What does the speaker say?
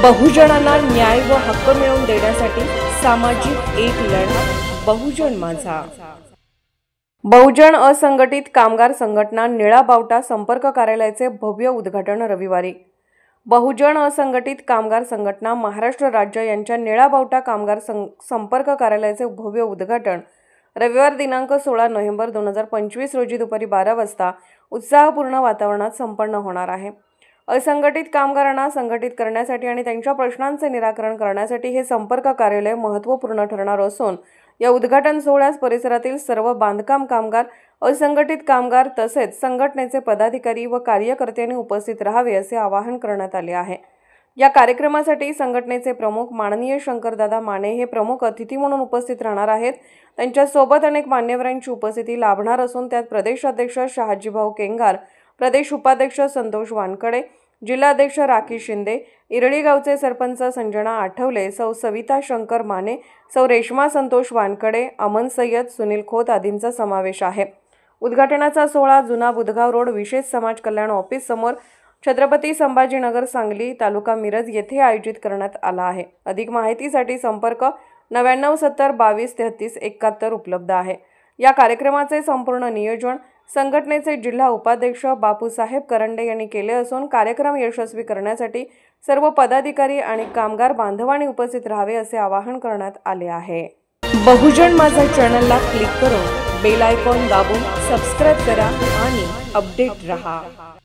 बहुजनांना न्याय व हक्क मिळवून देण्यासाठी सामाजिक एक लढा बहुजन माझा। बहुजन असंघटित कामगार संघटना निळा बावटा संपर्क कार्यालयाचे भव्य उद्घाटन रविवारी। बहुजन असंघटित कामगार संघटना महाराष्ट्र राज्य यांच्या निळा बावटा कामगार संपर्क कार्यालयाचे भव्य उद्घाटन रविवार दिनांक 16 नोव्हेंबर 2025 रोजी दुपारी 12 वाजता उत्साहपूर्ण वातावरणात संपन्न होणार आहे। असंघटित कामगारांना संघटित करण्यासाठी आणि त्यांच्या प्रश्नांचे निराकरण करण्यासाठी हे संपर्क कार्यालय महत्त्वपूर्ण ठरणार असून या उद्घाटन सोहळ्यास परिसरातील सर्व बांधकाम कामगार, असंघटित कामगार तसेच संघटनेचे पदाधिकारी व कार्यकर्त्यांनी उपस्थित राहावे असे आवाहन करण्यात आले आहे। या कार्यक्रमासाठी संघटनेचे प्रमुख माननीय शंकरदादा माने हे प्रमुख अतिथी म्हणून उपस्थित राहणार आहेत। त्यांच्या सोबत अनेक मान्यवरांची उपस्थिती लाभणार असून त्यात प्रदेशाध्यक्ष शहाजीभाऊ केंगार, प्रदेश उपाध्यक्ष संतोष वानकडे, जिल्हाध्यक्ष राखी शिंदे, इरळी गावचे सरपंच संजना आठवले, सौ सविता शंकर माने, सौ रेश्मा संतोष वानकडे, अमन सय्यद, सुनील खोत आदींचा समावेश आहे। उद्घाटनाचा सोहळा जुना बुधगाव रोड विशेष समाज कल्याण ऑफिस समोर छत्रपती संभाजीनगर सांगली तालुका मिरज येथे आयोजित करण्यात आला आहे। अधिक माहितीसाठी संपर्क 9970223371 उपलब्ध आहे। या कार्यक्रमाचे संपूर्ण नियोजन संघटनेचे जिल्हा उपाध्यक्ष बापूसाहेब करंडे यांनी केले असून कार्यक्रम यशस्वी करण्यासाठी सर्व पदाधिकारी आणि कामगार बांधवांनी उपस्थित राहावे असे आवाहन करण्यात आले आहे। बहुजन माझा चॅनलला क्लिक करून बेल आयकॉन दाबून सबस्क्राइब करा आणि अपडेट रहा।